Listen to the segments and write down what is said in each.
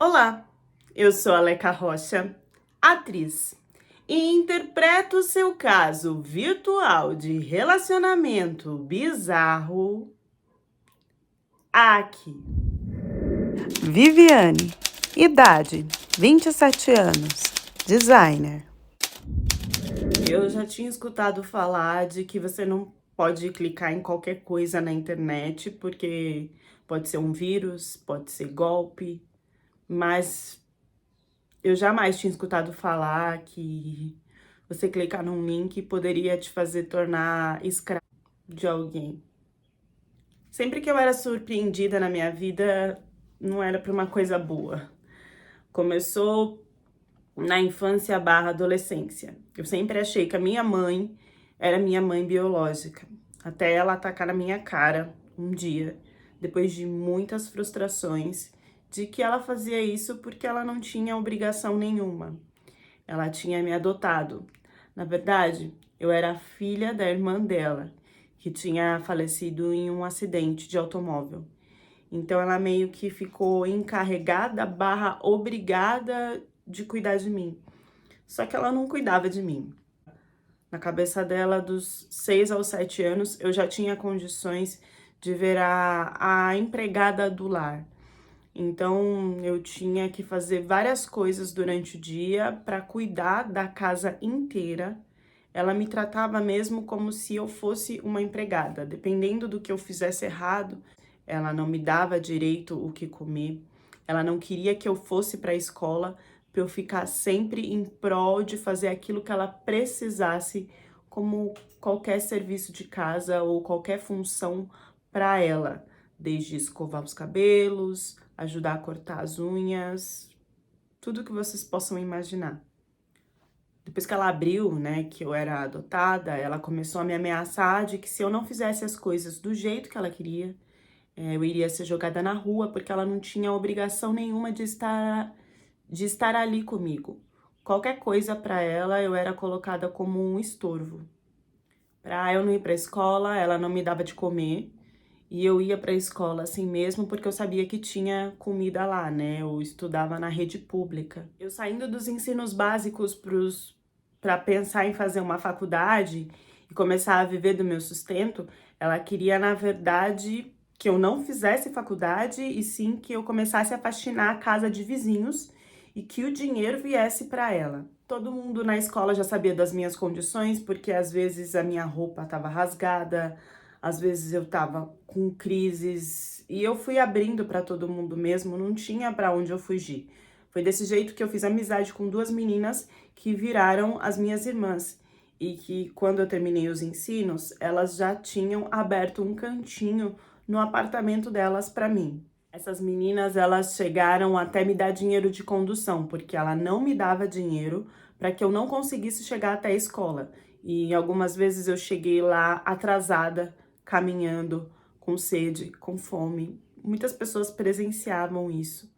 Olá, eu sou a Leca Rocha, atriz, e interpreto seu caso virtual de relacionamento bizarro aqui. Viviane, idade 27 anos, designer. Eu já tinha escutado falar de que você não pode clicar em qualquer coisa na internet, porque pode ser um vírus, pode ser golpe, mas eu jamais tinha escutado falar que você clicar num link poderia te fazer tornar escravo de alguém. Sempre que eu era surpreendida na minha vida, não era por uma coisa boa. Começou na infância barra adolescência. Eu sempre achei que a minha mãe era minha mãe biológica. Até ela atacar na minha cara um dia, depois de muitas frustrações, de que ela fazia isso porque ela não tinha obrigação nenhuma. Ela tinha me adotado. Na verdade, eu era a filha da irmã dela, que tinha falecido em um acidente de automóvel. Então ela meio que ficou encarregada barra obrigada de cuidar de mim. Só que ela não cuidava de mim. Na cabeça dela, dos 6 aos 7 anos, eu já tinha condições de virar a empregada do lar. Então, eu tinha que fazer várias coisas durante o dia para cuidar da casa inteira. Ela me tratava mesmo como se eu fosse uma empregada. Dependendo do que eu fizesse errado, ela não me dava direito o que comer. Ela não queria que eu fosse para a escola para eu ficar sempre em prol de fazer aquilo que ela precisasse, como qualquer serviço de casa ou qualquer função para ela, desde escovar os cabelos, ajudar a cortar as unhas, tudo que vocês possam imaginar. Depois que ela abriu, né, que eu era adotada, ela começou a me ameaçar de que se eu não fizesse as coisas do jeito que ela queria, eu iria ser jogada na rua, porque ela não tinha obrigação nenhuma de estar ali comigo. Qualquer coisa para ela, eu era colocada como um estorvo. Para eu não ir para a escola, ela não me dava de comer. E eu ia para a escola assim mesmo, porque eu sabia que tinha comida lá, né? Eu estudava na rede pública. Eu saindo dos ensinos básicos para pensar em fazer uma faculdade e começar a viver do meu sustento, ela queria, na verdade, que eu não fizesse faculdade e sim que eu começasse a faxinar a casa de vizinhos e que o dinheiro viesse para ela. Todo mundo na escola já sabia das minhas condições, porque às vezes a minha roupa estava rasgada, às vezes eu tava com crises e eu fui abrindo para todo mundo mesmo, não tinha para onde eu fugir. Foi desse jeito que eu fiz amizade com duas meninas que viraram as minhas irmãs e que quando eu terminei os ensinos, elas já tinham aberto um cantinho no apartamento delas para mim. Essas meninas, elas chegaram até me dar dinheiro de condução, porque ela não me dava dinheiro para que eu não conseguisse chegar até a escola. E algumas vezes eu cheguei lá atrasada, caminhando, com sede, com fome. Muitas pessoas presenciavam isso.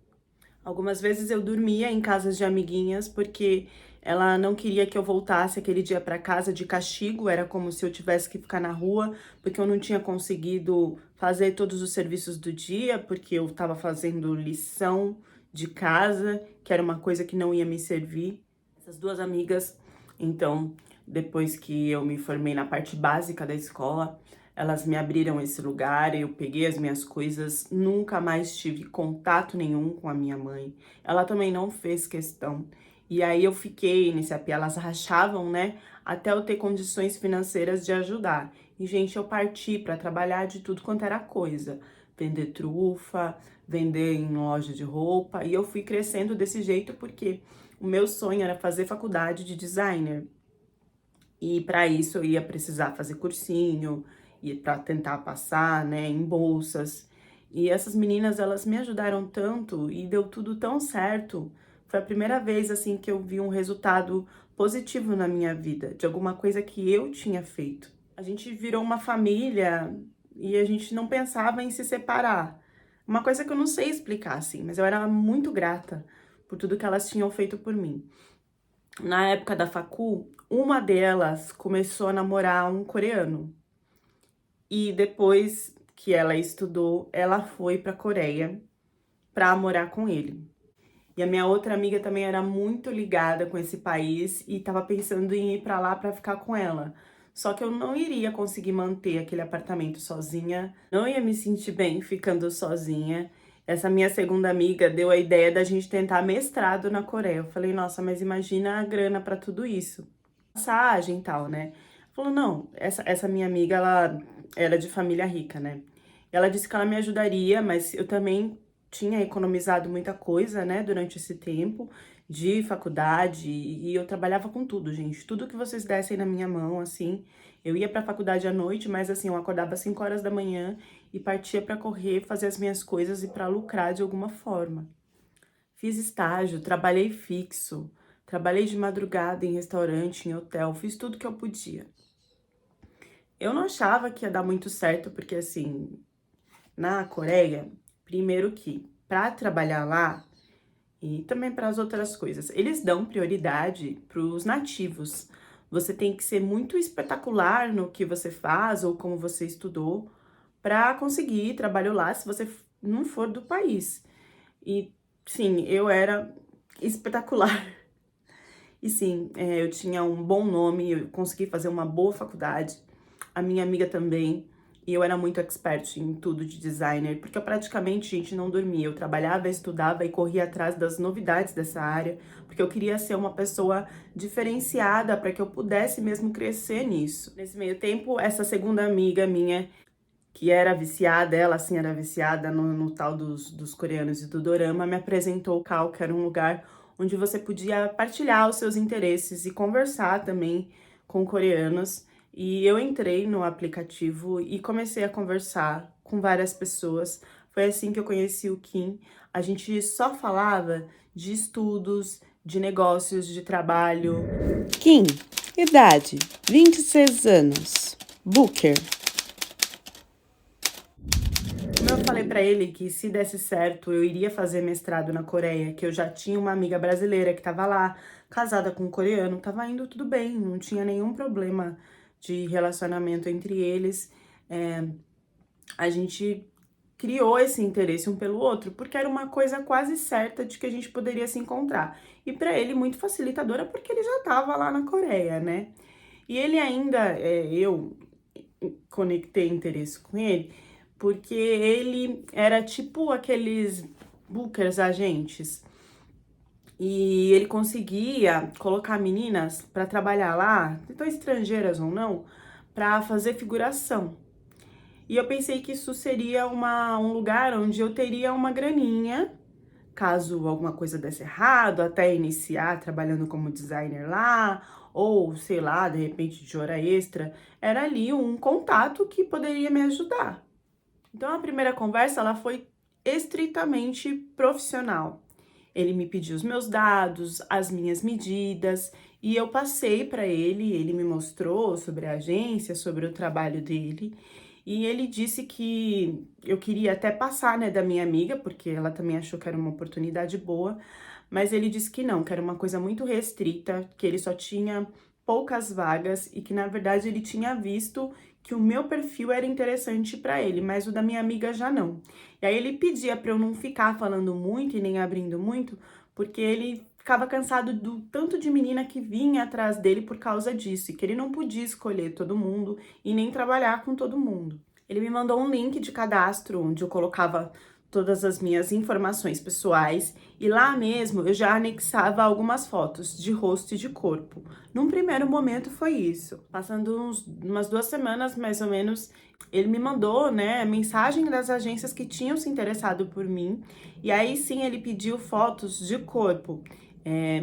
Algumas vezes eu dormia em casas de amiguinhas porque ela não queria que eu voltasse aquele dia para casa de castigo, era como se eu tivesse que ficar na rua, porque eu não tinha conseguido fazer todos os serviços do dia, porque eu estava fazendo lição de casa, que era uma coisa que não ia me servir. Essas duas amigas, então, depois que eu me formei na parte básica da escola, elas me abriram esse lugar, eu peguei as minhas coisas, nunca mais tive contato nenhum com a minha mãe. Ela também não fez questão. E aí eu fiquei nesse AP, elas rachavam, né, até eu ter condições financeiras de ajudar. E, gente, eu parti para trabalhar de tudo quanto era coisa. Vender trufa, vender em loja de roupa. E eu fui crescendo desse jeito porque o meu sonho era fazer faculdade de designer. E para isso eu ia precisar fazer cursinho, e para tentar passar, né, em bolsas. E essas meninas, elas me ajudaram tanto e deu tudo tão certo. Foi a primeira vez assim que eu vi um resultado positivo na minha vida, de alguma coisa que eu tinha feito. A gente virou uma família e a gente não pensava em se separar. Uma coisa que eu não sei explicar assim, mas eu era muito grata por tudo que elas tinham feito por mim. Na época da facul, uma delas começou a namorar um coreano. E depois que ela estudou, ela foi para a Coreia para morar com ele. E a minha outra amiga também era muito ligada com esse país e estava pensando em ir para lá para ficar com ela. Só que eu não iria conseguir manter aquele apartamento sozinha, não ia me sentir bem ficando sozinha. Essa minha segunda amiga deu a ideia da gente tentar mestrado na Coreia. Eu falei, nossa, mas imagina a grana para tudo isso. Passagem e tal, né? Falou, não, essa minha amiga, ela era de família rica, né? Ela disse que ela me ajudaria, mas eu também tinha economizado muita coisa, né, durante esse tempo de faculdade, e eu trabalhava com tudo, gente. Tudo que vocês dessem na minha mão, assim. Eu ia pra faculdade à noite, mas assim, eu acordava às 5 horas da manhã e partia pra correr, fazer as minhas coisas e pra lucrar de alguma forma. Fiz estágio, trabalhei fixo, trabalhei de madrugada em restaurante, em hotel, fiz tudo que eu podia. Eu não achava que ia dar muito certo, porque assim, na Coreia, primeiro que para trabalhar lá e também para as outras coisas, eles dão prioridade para os nativos. Você tem que ser muito espetacular no que você faz ou como você estudou para conseguir trabalho lá se você não for do país. E sim, eu era espetacular. E sim, eu tinha um bom nome, eu consegui fazer uma boa faculdade, a minha amiga também, e eu era muito expert em tudo de designer, porque eu praticamente, gente, não dormia. Eu trabalhava, estudava e corria atrás das novidades dessa área, porque eu queria ser uma pessoa diferenciada para que eu pudesse mesmo crescer nisso. Nesse meio tempo, essa segunda amiga minha, que era viciada, ela assim era viciada no tal dos coreanos e do dorama, me apresentou o Cal, que era um lugar onde você podia partilhar os seus interesses e conversar também com coreanos. E eu entrei no aplicativo e comecei a conversar com várias pessoas. Foi assim que eu conheci o Kim. A gente só falava de estudos, de negócios, de trabalho. Kim, idade, 26 anos, Booker. Como eu falei pra ele que se desse certo eu iria fazer mestrado na Coreia, que eu já tinha uma amiga brasileira que tava lá, casada com um coreano, tava indo tudo bem, não tinha nenhum problema de relacionamento entre eles. A gente criou esse interesse um pelo outro, porque era uma coisa quase certa de que a gente poderia se encontrar. E pra ele muito facilitadora, porque ele já tava lá na Coreia, né? E ele ainda, eu conectei interesse com ele, porque ele era tipo aqueles bookers agentes. E ele conseguia colocar meninas para trabalhar lá, então estrangeiras ou não, para fazer figuração. E eu pensei que isso seria um lugar onde eu teria uma graninha, caso alguma coisa desse errado, até iniciar trabalhando como designer lá, ou sei lá, de repente de hora extra, era ali um contato que poderia me ajudar. Então a primeira conversa ela foi estritamente profissional. Ele me pediu os meus dados, as minhas medidas, e eu passei para ele, ele me mostrou sobre a agência, sobre o trabalho dele, e ele disse que eu queria até passar, né, da minha amiga, porque ela também achou que era uma oportunidade boa, mas ele disse que não, que era uma coisa muito restrita, que ele só tinha poucas vagas e que na verdade ele tinha visto que o meu perfil era interessante para ele, mas o da minha amiga já não. E aí ele pedia para eu não ficar falando muito e nem abrindo muito, porque ele ficava cansado do tanto de menina que vinha atrás dele por causa disso, e que ele não podia escolher todo mundo e nem trabalhar com todo mundo. Ele me mandou um link de cadastro onde eu colocava todas as minhas informações pessoais e lá mesmo eu já anexava algumas fotos de rosto e de corpo. Num primeiro momento foi isso. Passando umas 2 semanas mais ou menos, ele me mandou, né, mensagem das agências que tinham se interessado por mim e aí sim ele pediu fotos de corpo.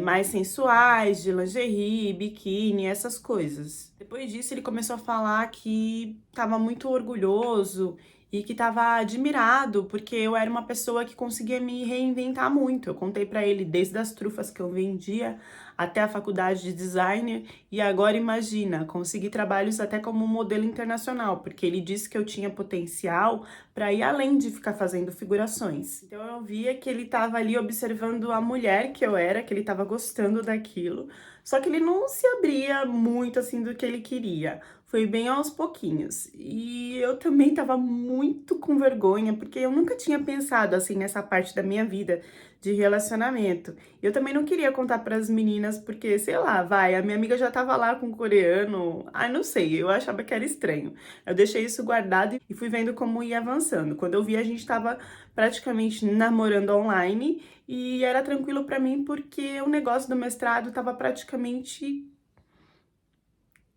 Mais sensuais, de lingerie, biquíni, essas coisas. Depois disso, ele começou a falar que estava muito orgulhoso e que estava admirado, porque eu era uma pessoa que conseguia me reinventar muito. Eu contei para ele desde as trufas que eu vendia até a faculdade de designer e agora imagina, consegui trabalhos até como modelo internacional, porque ele disse que eu tinha potencial para ir além de ficar fazendo figurações. Então eu via que ele estava ali observando a mulher que eu era, que ele estava gostando daquilo, só que ele não se abria muito assim do que ele queria. Foi bem aos pouquinhos. E eu também tava muito com vergonha, porque eu nunca tinha pensado assim nessa parte da minha vida de relacionamento. Eu também não queria contar para as meninas, porque, sei lá, vai, a minha amiga já tava lá com o coreano. Ai, não sei, eu achava que era estranho. Eu deixei isso guardado e fui vendo como ia avançando. Quando eu vi, a gente tava praticamente namorando online e era tranquilo para mim, porque o negócio do mestrado tava praticamente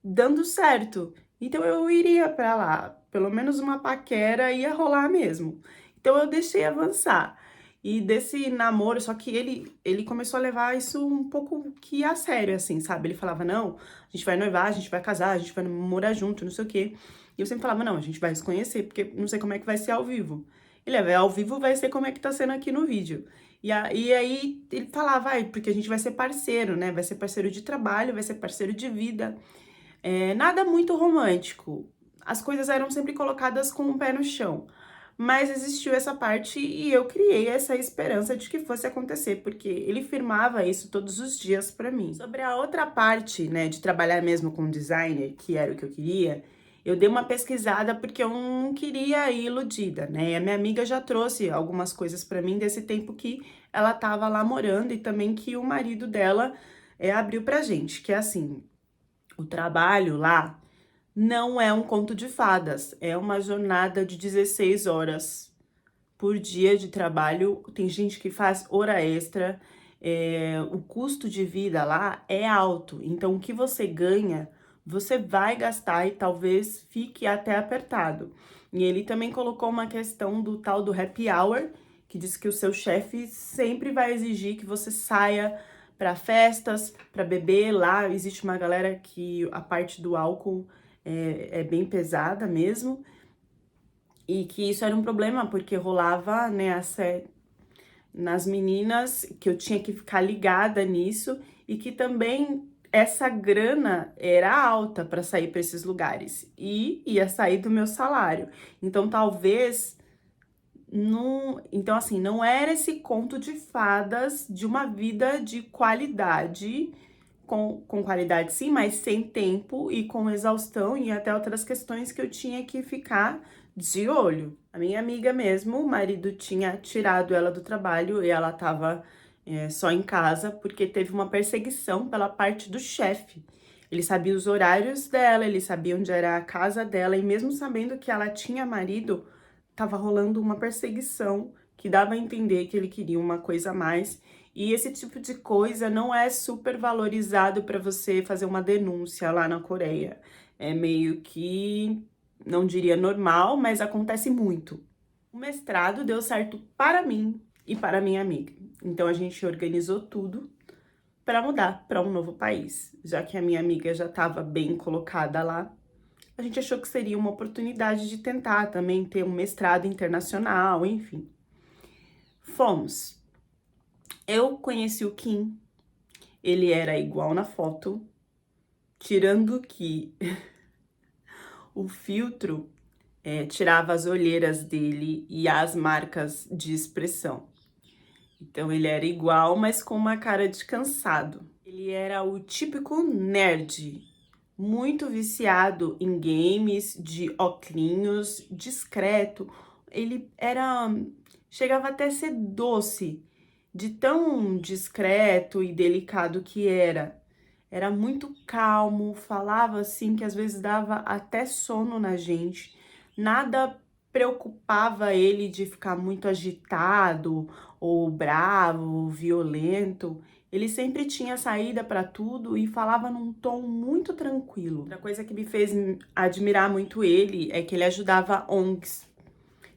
dando certo. Então eu iria para lá, pelo menos uma paquera ia rolar mesmo. Então eu deixei avançar. E desse namoro, só que ele começou a levar isso um pouco que a sério, assim, sabe? Ele falava, não, a gente vai noivar, a gente vai casar, a gente vai morar junto, não sei o quê. E eu sempre falava, não, a gente vai se conhecer, porque não sei como é que vai ser ao vivo. Ele, ao vivo vai ser como é que tá sendo aqui no vídeo. E aí ele falava, vai, porque a gente vai ser parceiro, né? Vai ser parceiro de trabalho, vai ser parceiro de vida. Nada muito romântico. As coisas eram sempre colocadas com o pé no chão. Mas existiu essa parte e eu criei essa esperança de que fosse acontecer, porque ele firmava isso todos os dias pra mim. Sobre a outra parte, né, de trabalhar mesmo com designer, que era o que eu queria, eu dei uma pesquisada porque eu não queria ir iludida, né? E a minha amiga já trouxe algumas coisas pra mim desse tempo que ela tava lá morando e também que o marido dela abriu pra gente, que é assim, o trabalho lá não é um conto de fadas, é uma jornada de 16 horas por dia de trabalho. Tem gente que faz hora extra, o custo de vida lá é alto, então o que você ganha, você vai gastar e talvez fique até apertado. E ele também colocou uma questão do tal do happy hour, que diz que o seu chefe sempre vai exigir que você saia para festas, para beber. Lá existe uma galera que a parte do álcool é bem pesada mesmo, e que isso era um problema, porque rolava, né, nas meninas, que eu tinha que ficar ligada nisso, e que também essa grana era alta para sair para esses lugares, e ia sair do meu salário. Então, talvez não, então assim, não era esse conto de fadas de uma vida de qualidade, com qualidade sim, mas sem tempo e com exaustão e até outras questões que eu tinha que ficar de olho. A minha amiga mesmo, o marido tinha tirado ela do trabalho e ela tava só em casa porque teve uma perseguição pela parte do chefe. Ele sabia os horários dela, ele sabia onde era a casa dela, e mesmo sabendo que ela tinha marido, tava rolando uma perseguição que dava a entender que ele queria uma coisa a mais. E esse tipo de coisa não é super valorizado para você fazer uma denúncia lá na Coreia. É meio que, não diria normal, mas acontece muito. O mestrado deu certo para mim e para minha amiga. Então a gente organizou tudo para mudar para um novo país, já que a minha amiga já estava bem colocada lá. A gente achou que seria uma oportunidade de tentar também ter um mestrado internacional, enfim. Fomos. Eu conheci o Kim, ele era igual na foto, tirando que o filtro tirava as olheiras dele e as marcas de expressão. Então ele era igual, mas com uma cara de cansado. Ele era o típico nerd, muito viciado em games, de oclinhos, discreto. Ele chegava até a ser doce, de tão discreto e delicado que era. Era muito calmo, falava assim que às vezes dava até sono na gente. Nada preocupava ele de ficar muito agitado ou bravo, violento. Ele sempre tinha saída para tudo e falava num tom muito tranquilo. Outra coisa que me fez admirar muito ele é que ele ajudava ONGs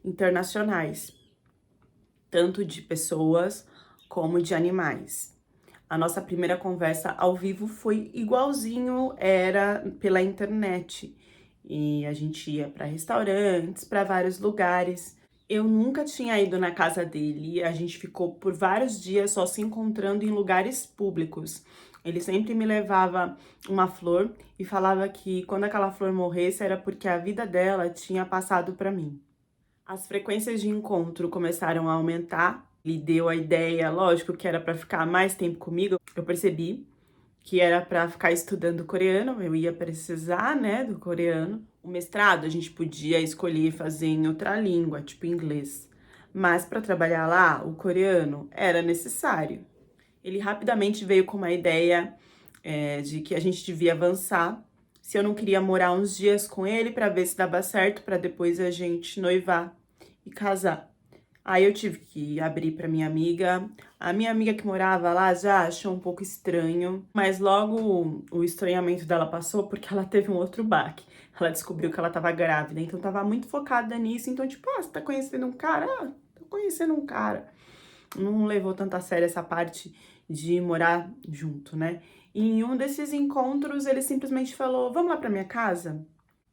internacionais, tanto de pessoas como de animais. A nossa primeira conversa ao vivo foi igualzinho era pela internet. E a gente ia para restaurantes, para vários lugares. Eu nunca tinha ido na casa dele, a gente ficou por vários dias só se encontrando em lugares públicos. Ele sempre me levava uma flor e falava que quando aquela flor morresse era porque a vida dela tinha passado para mim. As frequências de encontro começaram a aumentar. Ele deu a ideia, lógico, que era para ficar mais tempo comigo. Eu percebi que era para ficar estudando coreano, eu ia precisar, né, do coreano. O mestrado a gente podia escolher fazer em outra língua, tipo inglês. Mas para trabalhar lá, o coreano era necessário. Ele rapidamente veio com uma ideia de que a gente devia avançar, se eu não queria morar uns dias com ele para ver se dava certo, para depois a gente noivar e casar. Aí eu tive que abrir para minha amiga. A minha amiga que morava lá já achou um pouco estranho, mas logo o estranhamento dela passou porque ela teve um outro baque. Ela descobriu que ela tava grávida, então tava muito focada nisso. Então, tipo, você tá conhecendo um cara? Ah, tô conhecendo um cara. Não levou tanto a sério essa parte de morar junto, né? E em um desses encontros, ele simplesmente falou: vamos lá pra minha casa?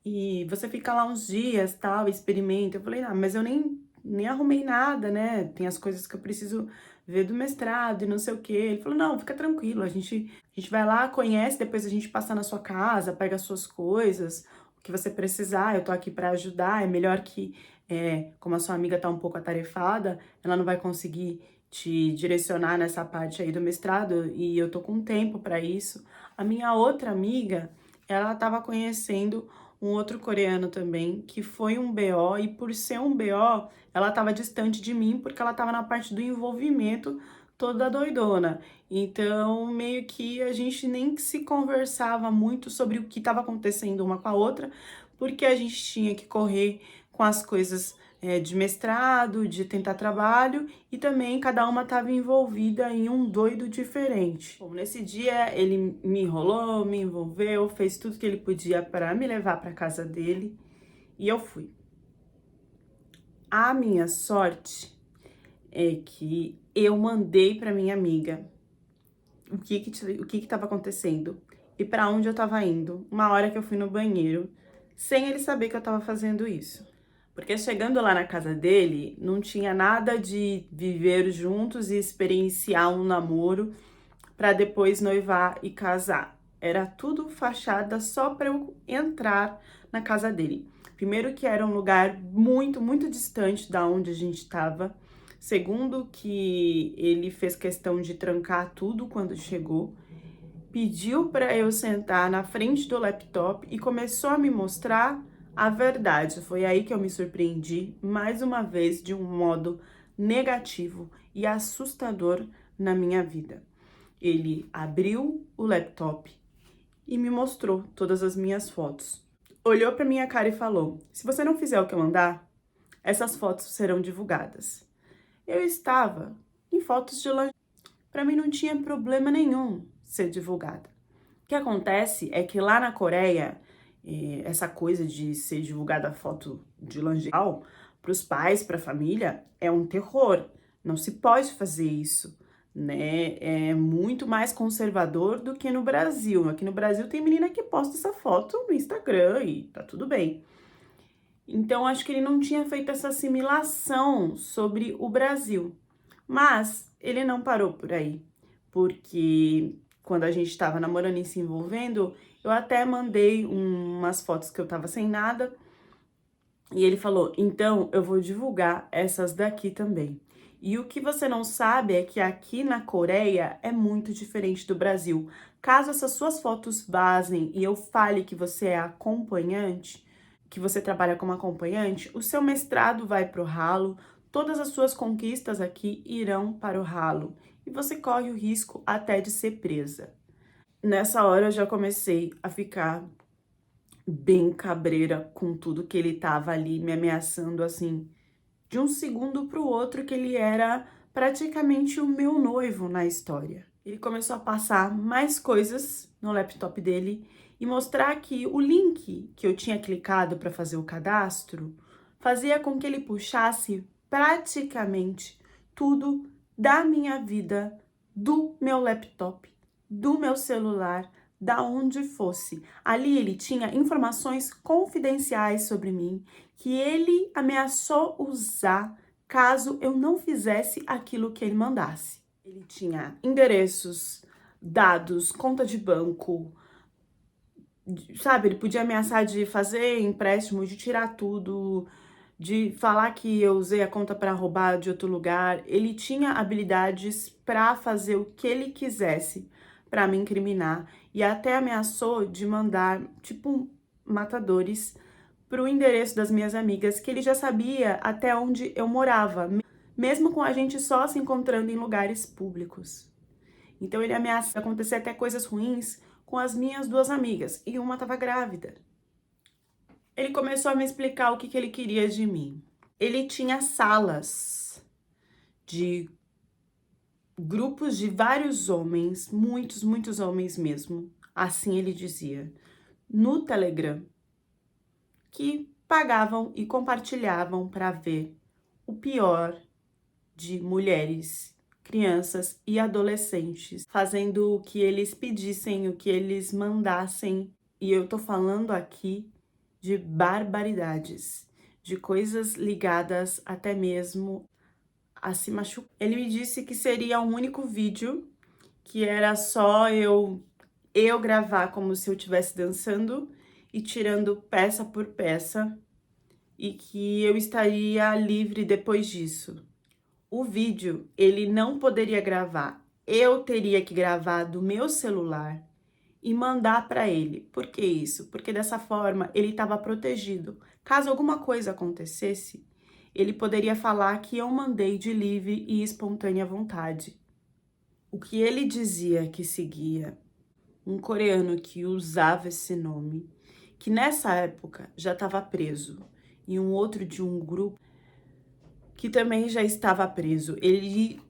E você fica lá uns dias, tal, experimenta. Eu falei: ah, mas eu nem arrumei nada, né? Tem as coisas que eu preciso ver do mestrado e não sei o quê. Ele falou: não, fica tranquilo, a gente vai lá, conhece, depois a gente passa na sua casa, pega as suas coisas, o que você precisar, eu tô aqui pra ajudar. É melhor que, como a sua amiga tá um pouco atarefada, ela não vai conseguir te direcionar nessa parte aí do mestrado e eu tô com tempo pra isso. A minha outra amiga, ela tava conhecendo um outro coreano também, que foi um BO, e por ser um BO, ela estava distante de mim, porque ela estava na parte do envolvimento toda doidona. Então, meio que a gente nem se conversava muito sobre o que estava acontecendo uma com a outra, porque a gente tinha que correr com as coisas de mestrado, de tentar trabalho, e também cada uma estava envolvida em um doido diferente. Bom, nesse dia ele me enrolou, me envolveu, fez tudo que ele podia para me levar para casa dele, e eu fui. A minha sorte é que eu mandei para minha amiga o que estava acontecendo e para onde eu estava indo, uma hora que eu fui no banheiro, sem ele saber que eu estava fazendo isso. Porque chegando lá na casa dele, não tinha nada de viver juntos e experienciar um namoro para depois noivar e casar. Era tudo fachada só para eu entrar na casa dele. Primeiro que era um lugar muito, muito distante da onde a gente estava. Segundo que ele fez questão de trancar tudo quando chegou. Pediu para eu sentar na frente do laptop e começou a me mostrar a verdade. Foi aí que eu me surpreendi, mais uma vez, de um modo negativo e assustador na minha vida. Ele abriu o laptop e me mostrou todas as minhas fotos. Olhou para minha cara e falou: se você não fizer o que eu mandar, essas fotos serão divulgadas. Eu estava em fotos de lanche. Para mim não tinha problema nenhum ser divulgada. O que acontece é que lá na Coreia, essa coisa de ser divulgada a foto de lingerie para os pais, para a família, é um terror. Não se pode fazer isso, né? É muito mais conservador do que no Brasil. Aqui no Brasil tem menina que posta essa foto no Instagram e tá tudo bem. Então, acho que ele não tinha feito essa assimilação sobre o Brasil. Mas ele não parou por aí, porque quando a gente estava namorando e se envolvendo, eu até mandei umas fotos que eu tava sem nada, e ele falou: então eu vou divulgar essas daqui também. E o que você não sabe é que aqui na Coreia é muito diferente do Brasil. Caso essas suas fotos vazem e eu fale que você é acompanhante, que você trabalha como acompanhante, o seu mestrado vai pro ralo, todas as suas conquistas aqui irão para o ralo e você corre o risco até de ser presa. Nessa hora eu já comecei a ficar bem cabreira com tudo que ele tava ali me ameaçando assim, de um segundo pro outro, que ele era praticamente o meu noivo na história. Ele começou a passar mais coisas no laptop dele e mostrar que o link que eu tinha clicado para fazer o cadastro fazia com que ele puxasse praticamente tudo da minha vida, do meu laptop, do meu celular, da onde fosse. Ali ele tinha informações confidenciais sobre mim que ele ameaçou usar caso eu não fizesse aquilo que ele mandasse. Ele tinha endereços, dados, conta de banco, sabe? Ele podia ameaçar de fazer empréstimo, de tirar tudo, de falar que eu usei a conta para roubar de outro lugar. Ele tinha habilidades para fazer o que ele quisesse para me incriminar e até ameaçou de mandar, tipo, matadores pro endereço das minhas amigas, que ele já sabia até onde eu morava. mesmo com a gente só se encontrando em lugares públicos. Então ele ameaça acontecer até coisas ruins com as minhas 2 amigas, e uma estava grávida. Ele começou a me explicar o que ele queria de mim. Ele tinha salas de grupos de vários homens, muitos homens mesmo, assim ele dizia, no Telegram, que pagavam e compartilhavam para ver o pior de mulheres, crianças e adolescentes, fazendo o que eles pedissem, o que eles mandassem. E eu tô falando aqui de barbaridades, de coisas ligadas até mesmo a se machucar. Ele me disse que seria um único vídeo, que era só eu gravar como se eu estivesse dançando e tirando peça por peça, e que eu estaria livre depois disso. O vídeo ele não poderia gravar, eu teria que gravar do meu celular e mandar para ele. Por que isso? Porque dessa forma ele estava protegido. Caso alguma coisa acontecesse, ele poderia falar que eu mandei de livre e espontânea vontade. O que ele dizia que seguia um coreano que usava esse nome, que nessa época já estava preso, e um outro de um grupo que também já estava preso. Ele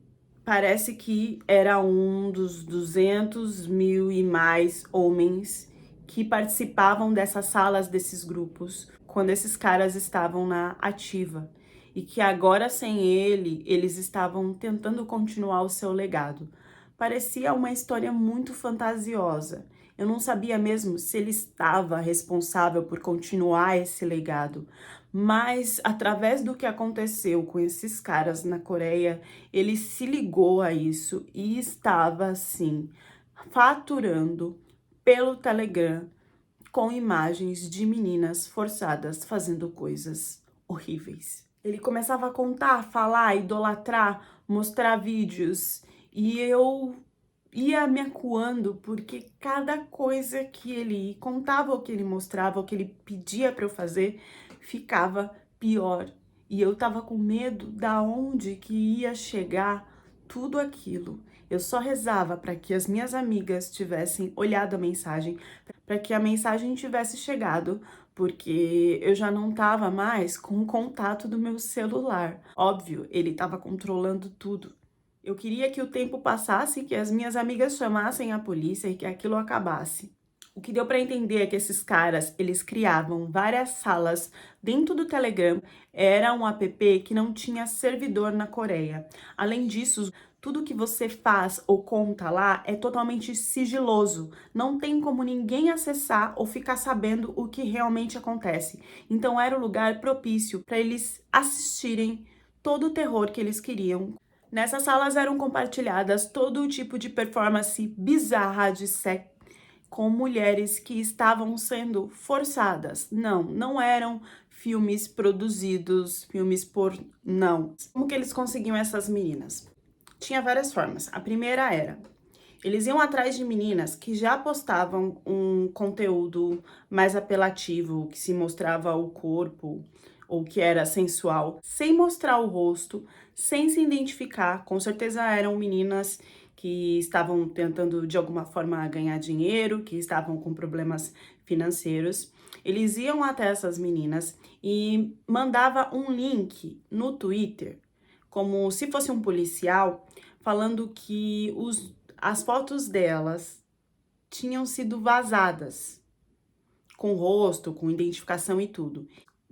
parece que era um dos 200 mil e mais homens que participavam dessas salas, desses grupos, quando esses caras estavam na ativa. E que agora, sem ele, eles estavam tentando continuar o seu legado. Parecia uma história muito fantasiosa. Eu não sabia mesmo se ele estava responsável por continuar esse legado. Mas, através do que aconteceu com esses caras na Coreia, ele se ligou a isso e estava, assim, faturando pelo Telegram com imagens de meninas forçadas fazendo coisas horríveis. Ele começava a contar, falar, idolatrar, mostrar vídeos, e eu ia me acuando, porque cada coisa que ele contava, o que ele mostrava, o que ele pedia para eu fazer, ficava pior. E eu tava com medo da onde que ia chegar tudo aquilo. Eu só rezava para que as minhas amigas tivessem olhado a mensagem, para que a mensagem tivesse chegado, porque eu já não tava mais com o contato do meu celular. Óbvio, ele tava controlando tudo. Eu queria que o tempo passasse, que as minhas amigas chamassem a polícia e que aquilo acabasse. O que deu para entender é que esses caras, eles criavam várias salas dentro do Telegram. Era um app que não tinha servidor na Coreia. Além disso, tudo que você faz ou conta lá é totalmente sigiloso. Não tem como ninguém acessar ou ficar sabendo o que realmente acontece. Então era o lugar propício para eles assistirem todo o terror que eles queriam. Nessas salas eram compartilhadas todo tipo de performance bizarra de sexo com mulheres que estavam sendo forçadas. Não eram filmes produzidos, filmes por... Não. Como que eles conseguiam essas meninas? Tinha várias formas. A primeira era, eles iam atrás de meninas que já postavam um conteúdo mais apelativo, que se mostrava o corpo ou que era sensual, sem mostrar o rosto, sem se identificar. Com certeza eram meninas que estavam tentando de alguma forma ganhar dinheiro, que estavam com problemas financeiros. Eles iam até essas meninas e mandava um link no Twitter, como se fosse um policial, falando que as fotos delas tinham sido vazadas, com rosto, com identificação e tudo.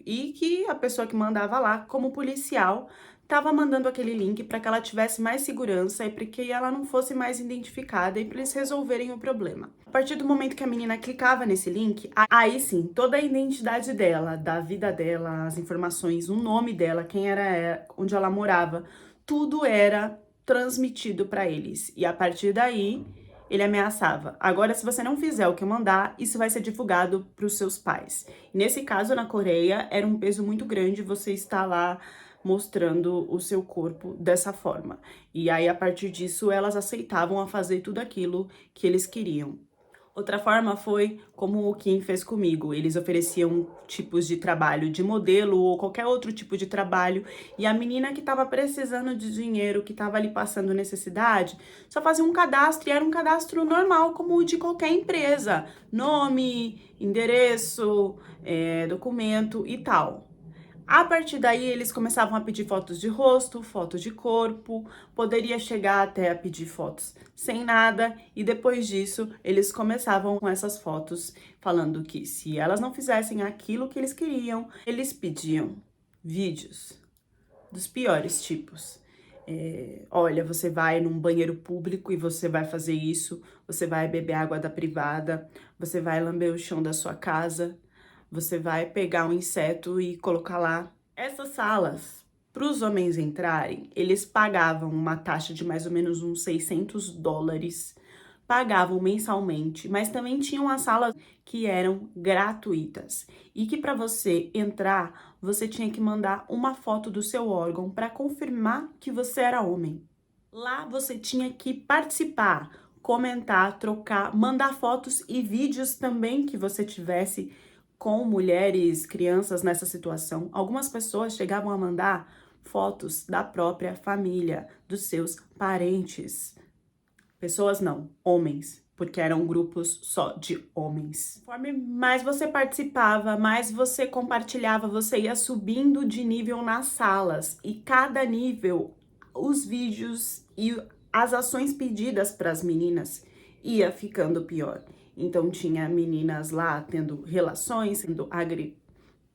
E que a pessoa que mandava lá, como policial, estava mandando aquele link para que ela tivesse mais segurança e para que ela não fosse mais identificada e para eles resolverem o problema. A partir do momento que a menina clicava nesse link, aí sim, toda a identidade dela, da vida dela, as informações, o nome dela, quem era, onde ela morava, tudo era transmitido para eles. E a partir daí, ele ameaçava: agora, se você não fizer o que eu mandar, isso vai ser divulgado para os seus pais. Nesse caso, na Coreia, era um peso muito grande você estar lá mostrando o seu corpo dessa forma. E aí, a partir disso, elas aceitavam a fazer tudo aquilo que eles queriam. Outra forma foi como o Kim fez comigo. Eles ofereciam tipos de trabalho de modelo ou qualquer outro tipo de trabalho. E a menina que estava precisando de dinheiro, que estava ali passando necessidade, só fazia um cadastro e era um cadastro normal, como o de qualquer empresa. Nome, endereço, documento e tal. A partir daí, eles começavam a pedir fotos de rosto, fotos de corpo, poderia chegar até a pedir fotos sem nada, e depois disso, eles começavam com essas fotos, falando que se elas não fizessem aquilo que eles queriam, eles pediam vídeos dos piores tipos. Olha, você vai num banheiro público e você vai fazer isso, você vai beber água da privada, você vai lamber o chão da sua casa, você vai pegar um inseto e colocar lá. Essas salas, para os homens entrarem, eles pagavam uma taxa de mais ou menos uns $600, pagavam mensalmente, mas também tinham as salas que eram gratuitas e que para você entrar, você tinha que mandar uma foto do seu órgão para confirmar que você era homem. Lá você tinha que participar, comentar, trocar, mandar fotos e vídeos também que você tivesse com mulheres, crianças nessa situação. Algumas pessoas chegavam a mandar fotos da própria família, dos seus parentes. Pessoas não, homens, porque eram grupos só de homens. Conforme mais você participava, mais você compartilhava, você ia subindo de nível nas salas. E cada nível, os vídeos e as ações pedidas para as meninas ia ficando pior. Então tinha meninas lá tendo relações, sendo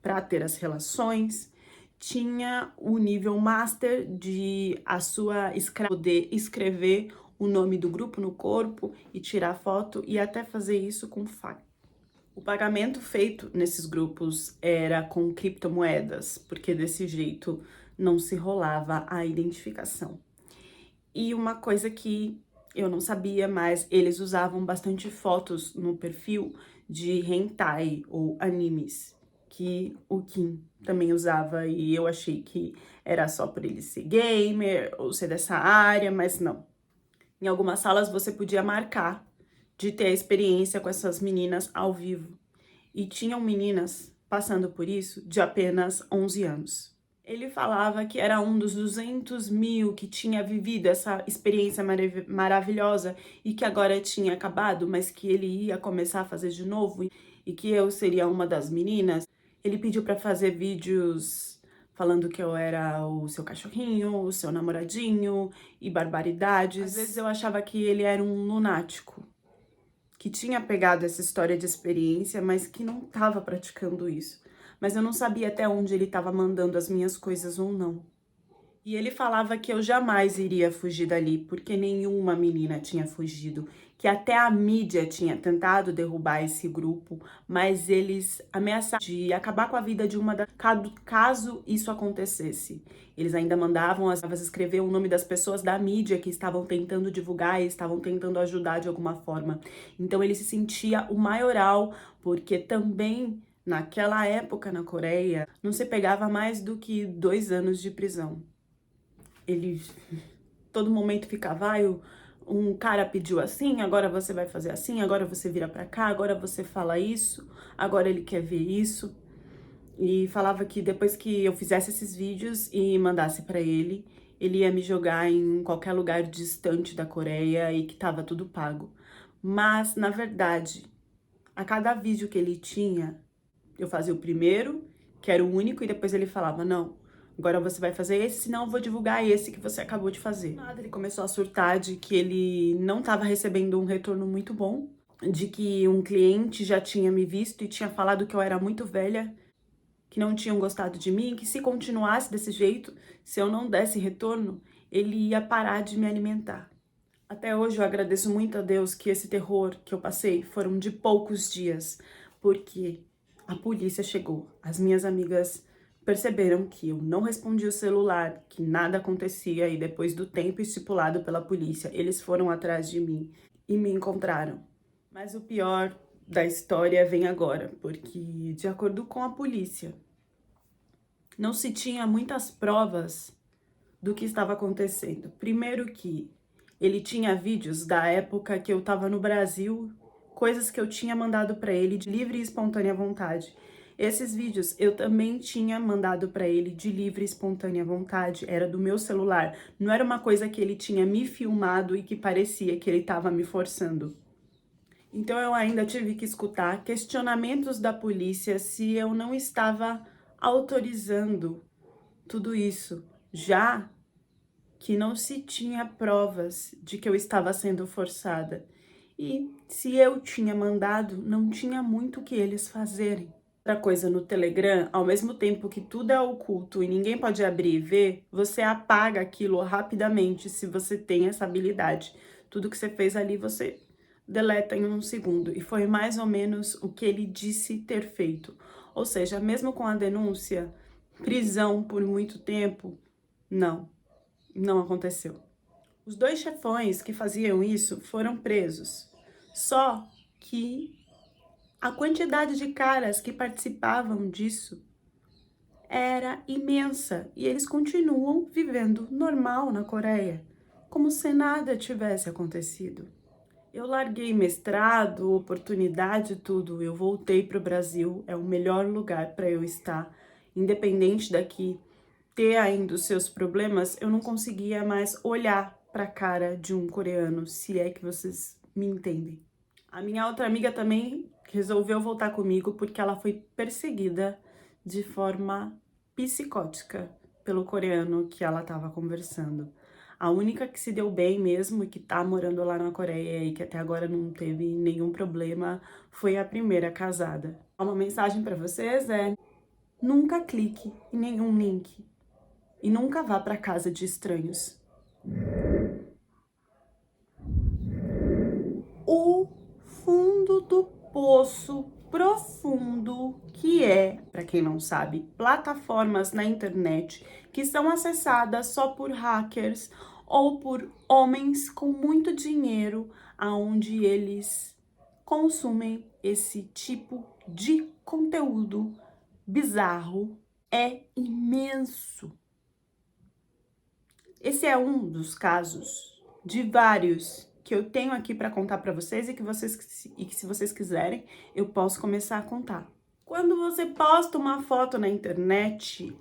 para ter as relações. Tinha o nível master de a sua poder escrever o nome do grupo no corpo e tirar foto e até fazer isso com faca. O pagamento feito nesses grupos era com criptomoedas, porque desse jeito não se rolava a identificação. E uma coisa que eu não sabia, mas eles usavam bastante fotos no perfil de hentai ou animes, que o Kim também usava, e eu achei que era só por ele ser gamer ou ser dessa área, mas não. Em algumas salas você podia marcar de ter a experiência com essas meninas ao vivo. E tinham meninas passando por isso de apenas 11 anos. Ele falava que era um dos 200 mil que tinha vivido essa experiência maravilhosa e que agora tinha acabado, mas que ele ia começar a fazer de novo e que eu seria uma das meninas. Ele pediu para fazer vídeos falando que eu era o seu cachorrinho, o seu namoradinho e barbaridades. Às vezes eu achava que ele era um lunático, que tinha pegado essa história de experiência, mas que não estava praticando isso. Mas eu não sabia até onde ele estava mandando as minhas coisas ou não. E ele falava que eu jamais iria fugir dali, porque nenhuma menina tinha fugido, que até a mídia tinha tentado derrubar esse grupo, mas eles ameaçaram de acabar com a vida de uma caso isso acontecesse. Eles ainda mandavam as escrever o nome das pessoas da mídia que estavam tentando divulgar e estavam tentando ajudar de alguma forma. Então ele se sentia o maioral, porque também naquela época na Coreia não se pegava mais do que 2 anos de prisão. Ele todo momento ficava, um cara pediu assim, agora você vai fazer assim, agora você vira pra cá, agora você fala isso, agora ele quer ver isso. E falava que depois que eu fizesse esses vídeos e mandasse pra ele, ele ia me jogar em qualquer lugar distante da Coreia e que tava tudo pago. Mas, na verdade, a cada vídeo que ele tinha, eu fazia o primeiro, que era o único, e depois ele falava, não, agora você vai fazer esse, senão eu vou divulgar esse que você acabou de fazer. Nada, ele começou a surtar de que ele não estava recebendo um retorno muito bom, de que um cliente já tinha me visto e tinha falado que eu era muito velha, que não tinham gostado de mim, que se continuasse desse jeito, se eu não desse retorno, ele ia parar de me alimentar. Até hoje eu agradeço muito a Deus que esse terror que eu passei foram de poucos dias, porque a polícia chegou. As minhas amigas perceberam que eu não respondia o celular, que nada acontecia, e depois do tempo estipulado pela polícia, eles foram atrás de mim e me encontraram. Mas o pior da história vem agora, porque, de acordo com a polícia, não se tinha muitas provas do que estava acontecendo. Primeiro que ele tinha vídeos da época que eu estava no Brasil coisas que eu tinha mandado para ele de livre e espontânea vontade. Esses vídeos eu também tinha mandado para ele de livre e espontânea vontade, era do meu celular, não era uma coisa que ele tinha me filmado e que parecia que ele estava me forçando. Então eu ainda tive que escutar questionamentos da polícia se eu não estava autorizando tudo isso, já que não se tinha provas de que eu estava sendo forçada. E se eu tinha mandado, não tinha muito o que eles fazerem. Outra coisa, no Telegram, ao mesmo tempo que tudo é oculto e ninguém pode abrir e ver, você apaga aquilo rapidamente se você tem essa habilidade. Tudo que você fez ali, você deleta em 1 segundo. E foi mais ou menos o que ele disse ter feito. Ou seja, mesmo com a denúncia, prisão por muito tempo, não aconteceu. Os 2 chefões que faziam isso foram presos. Só que a quantidade de caras que participavam disso era imensa e eles continuam vivendo normal na Coreia, como se nada tivesse acontecido. Eu larguei mestrado, oportunidade, tudo. Eu voltei para o Brasil, é o melhor lugar para eu estar. Independente daqui ter ainda os seus problemas, eu não conseguia mais olhar para a cara de um coreano, se é que vocês me entendem. A minha outra amiga também resolveu voltar comigo porque ela foi perseguida de forma psicótica pelo coreano que ela estava conversando. A única que se deu bem mesmo e que tá morando lá na Coreia e que até agora não teve nenhum problema foi a primeira casada. Uma mensagem para vocês é: nunca clique em nenhum link e nunca vá para casa de estranhos. O fundo do poço profundo, que é, para quem não sabe, plataformas na internet que são acessadas só por hackers ou por homens com muito dinheiro, aonde eles consumem esse tipo de conteúdo bizarro, é imenso. Esse é um dos casos de vários que eu tenho aqui para contar para vocês e que se vocês quiserem, eu posso começar a contar. Quando você posta uma foto na internet,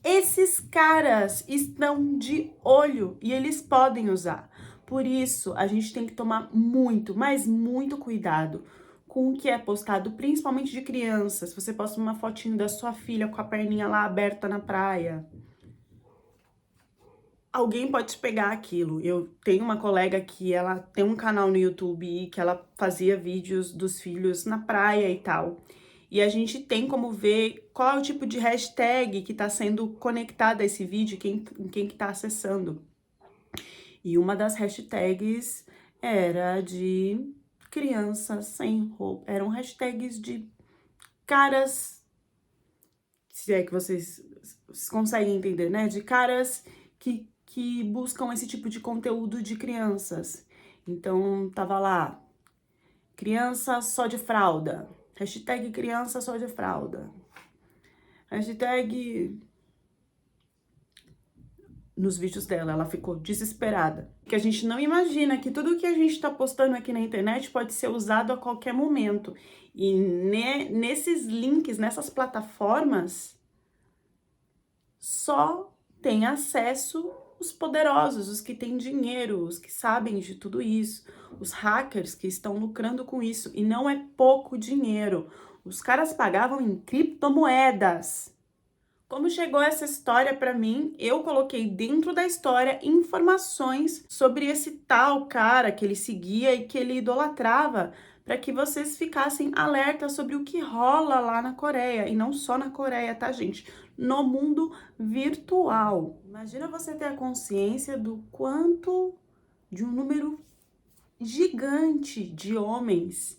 esses caras estão de olho e eles podem usar. Por isso, a gente tem que tomar muito, mas muito cuidado com o que é postado, principalmente de crianças. Você posta uma fotinho da sua filha com a perninha lá aberta na praia, alguém pode pegar aquilo. Eu tenho uma colega que ela tem um canal no YouTube e que ela fazia vídeos dos filhos na praia e tal. E a gente tem como ver qual é o tipo de hashtag que está sendo conectada a esse vídeo, quem que está acessando. E uma das hashtags era de crianças sem roupa. Eram hashtags de caras, se é que vocês conseguem entender, né? De caras que buscam esse tipo de conteúdo de crianças. Então, tava lá, criança só de fralda, hashtag criança só de fralda, hashtag... Nos vídeos dela, ela ficou desesperada. Porque a gente não imagina que tudo que a gente tá postando aqui na internet pode ser usado a qualquer momento. E nesses links, nessas plataformas, só tem acesso os poderosos, os que têm dinheiro, os que sabem de tudo isso, os hackers que estão lucrando com isso, e não é pouco dinheiro. Os caras pagavam em criptomoedas. Como chegou essa história para mim, eu coloquei dentro da história informações sobre esse tal cara que ele seguia e que ele idolatrava, para que vocês ficassem alertas sobre o que rola lá na Coreia, e não só na Coreia, tá, gente? No mundo virtual. Imagina você ter a consciência do quanto de um número gigante de homens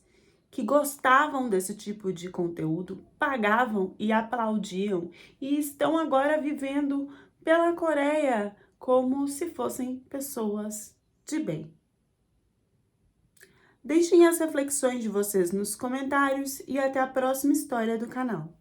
que gostavam desse tipo de conteúdo, pagavam e aplaudiam e estão agora vivendo pela Coreia como se fossem pessoas de bem. Deixem as reflexões de vocês nos comentários e até a próxima história do canal.